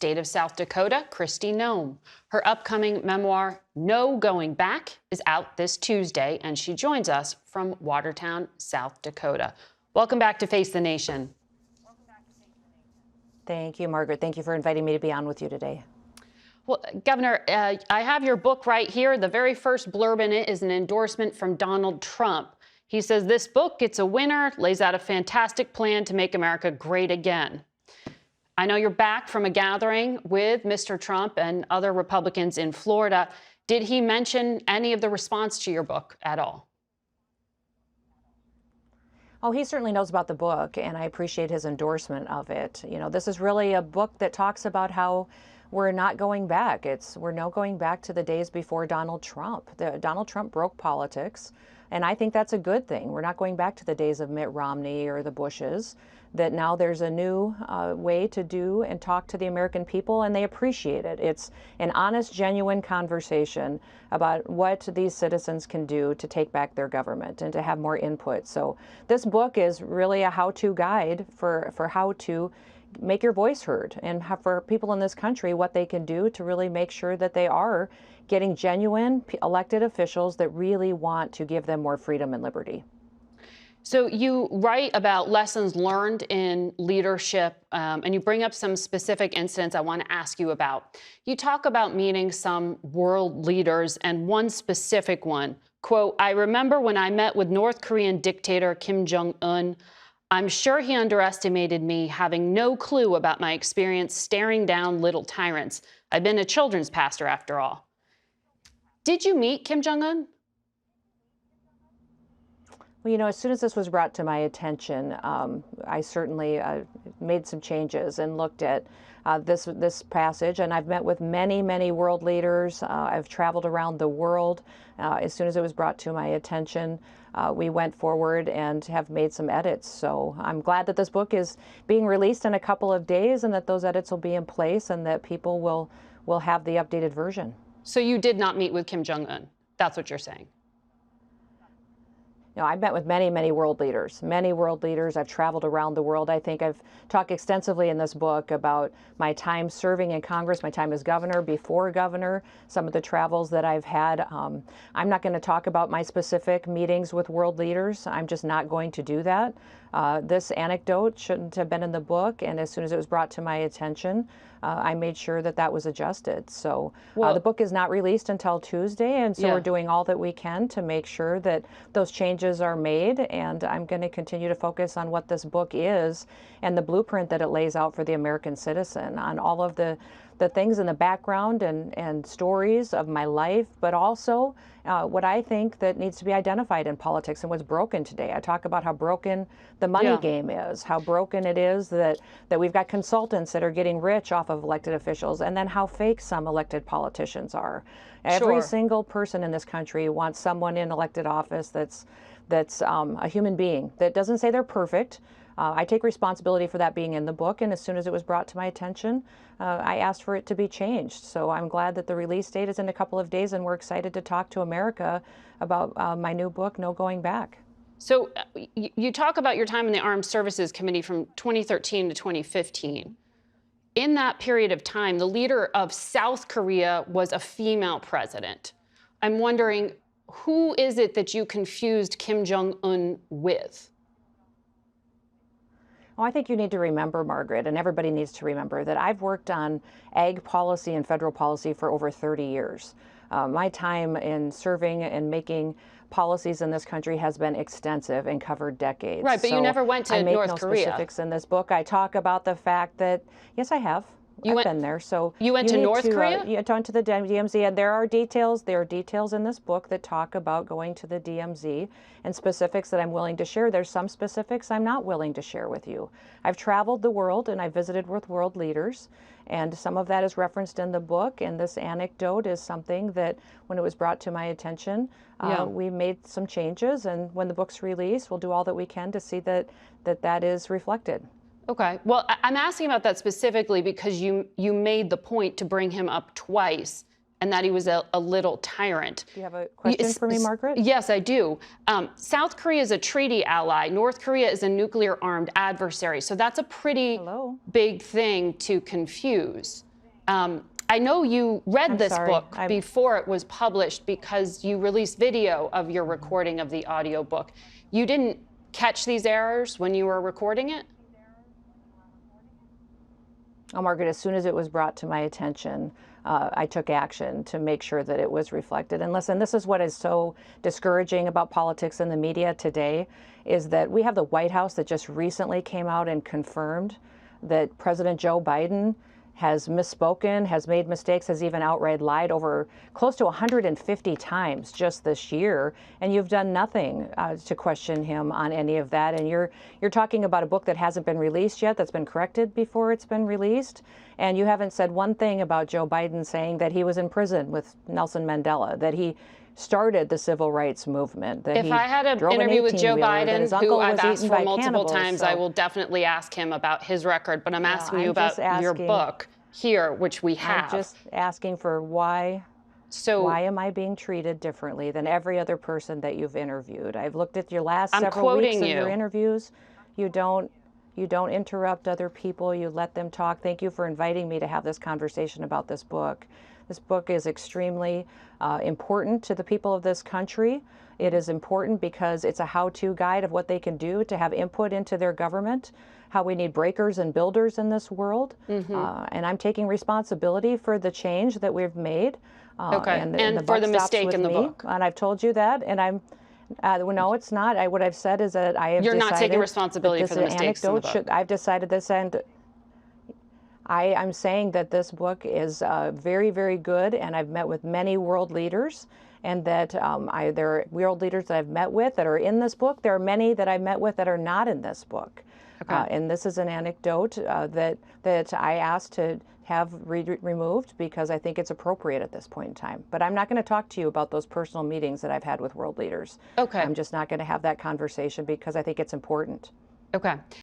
state of South Dakota, Kristi Noem. Her upcoming memoir, No Going Back, is out this Tuesday, and she joins us from Watertown, South Dakota. Welcome back to Face the Nation. Thank you, Margaret. Thank you for inviting me to be on with you today. Well, Governor, I have your book right here. The very first blurb in it is an endorsement from Donald Trump. He says, "This book, it's a winner, lays out a fantastic plan to make America great again." I know you're back from a gathering with Mr. Trump and other Republicans in Florida. Did he mention any of the response to your book at all? Oh, he certainly knows about the book, and I appreciate his endorsement of it. You know, this is really a book that talks about how we're not going back. We're now going back to the days before Donald Trump. Donald Trump broke politics, and I think that's a good thing. We're not going back to the days of Mitt Romney or the Bushes, that now there's a new way to do and talk to the American people, and they appreciate it. It's an honest, genuine conversation about what these citizens can do to take back their government and to have more input. So this book is really a how-to guide for how to make your voice heard, and for people in this country what they can do to really make sure that they are getting genuine elected officials that really want to give them more freedom and liberty. So you write about lessons learned in leadership, and you bring up some specific incidents I want to ask you about. You talk about meeting some world leaders, and one specific one, quote, "I remember when I met with North Korean dictator Kim Jong-un. I'm sure he underestimated me, having no clue about my experience staring down little tyrants. I've been a children's pastor after all." Did you meet Kim Jong-un? Well, you know, as soon as this was brought to my attention, I certainly made some changes and looked at this passage. And I've met with many, many world leaders. I've traveled around the world. As soon as it was brought to my attention, we went forward and have made some edits. So I'm glad that this book is being released in a couple of days, and that those edits will be in place, and that people will have the updated version. So you did not meet with Kim Jong-un. That's what you're saying. You know, I've met with many, many world leaders. I've traveled around the world. I think I've talked extensively in this book about my time serving in Congress, my time as governor, before governor, some of the travels that I've had. I'm not going to talk about my specific meetings with world leaders. I'm just not going to do that. This anecdote shouldn't have been in the book, and as soon as it was brought to my attention, I made sure that that was adjusted. So the book is not released until Tuesday, and so we're doing all that we can to make sure that those changes are made, and I'm going to continue to focus on what this book is and the blueprint that it lays out for the American citizen, on all of the things in the background and stories of my life, but also what I think that needs to be identified in politics and what's broken today. I talk about how broken the money game is, how broken it is that we've got consultants that are getting rich off of elected officials, and then how fake some elected politicians are. Every single person in this country wants someone in elected office that's a human being, that doesn't say they're perfect. I take responsibility for that being in the book, and as soon as it was brought to my attention, I asked for it to be changed. So I'm glad that the release date is in a couple of days, and we're excited to talk to America about my new book, No Going Back. So you talk about your time in the Armed Services Committee from 2013 to 2015. In that period of time, the leader of South Korea was a female president. I'm wondering, who is it that you confused Kim Jong-un with? Well, I think you need to remember, Margaret, and everybody needs to remember, that I've worked on ag policy and federal policy for over 30 years. My time in serving and making policies in this country has been extensive and covered decades. Right, but you never went to North Korea. I make no specifics in this book. I talk about the fact that, yes, I have. I've been there. So you went to North Korea? You went to the DMZ, and there are details in this book that talk about going to the DMZ and specifics that I'm willing to share. There's some specifics I'm not willing to share with you. I've traveled the world, and I've visited with world leaders, and some of that is referenced in the book, and this anecdote is something that, when it was brought to my attention, we made some changes, and when the book's released, we'll do all that we can to see that is reflected. Okay. Well, I'm asking about that specifically because you made the point to bring him up twice, and that he was a little tyrant. Do you have a question for me, Margaret? Yes, I do. South Korea is a treaty ally. North Korea is a nuclear-armed adversary. So that's a pretty big thing to confuse. I know you read I'm this sorry. book before it was published because you released video of your recording of the audiobook. You didn't catch these errors when you were recording it? Oh, Margaret, as soon as it was brought to my attention, I took action to make sure that it was reflected. And listen, this is what is so discouraging about politics and the media today, is that we have the White House that just recently came out and confirmed that President Joe Biden has misspoken, has made mistakes, has even outright lied over close to 150 times just this year, and you've done nothing to question him on any of that. And you're talking about a book that hasn't been released yet, that's been corrected before it's been released, and you haven't said one thing about Joe Biden saying that he was in prison with Nelson Mandela, that he started the civil rights movement. That if I had an interview with Joe Biden, who I've asked for multiple times, I will definitely ask him about his record, but I'm asking you about your book here, which we have. I'm just asking for why am I being treated differently than every other person that you've interviewed? I've looked at your last several weeks of your interviews. You don't interrupt other people. You let them talk. Thank you for inviting me to have this conversation about this book. This book is extremely important to the people of this country. It is important because it's a how-to guide of what they can do to have input into their government, how we need breakers and builders in this world. And I'm taking responsibility for the change that we've made. And for the mistake in the book. And I've told you that, and I'm no, it's not. What I've said is that I have You're decided not taking responsibility for the mistakes in the book. I've decided this, and I'm saying that this book is very, very good, and I've met with many world leaders, and that there are world leaders that I've met with that are in this book. There are many that I've met with that are not in this book. And this is an anecdote that I asked to have removed because I think it's appropriate at this point in time. But I'm not going to talk to you about those personal meetings that I've had with world leaders. I'm just not going to have that conversation because I think it's important.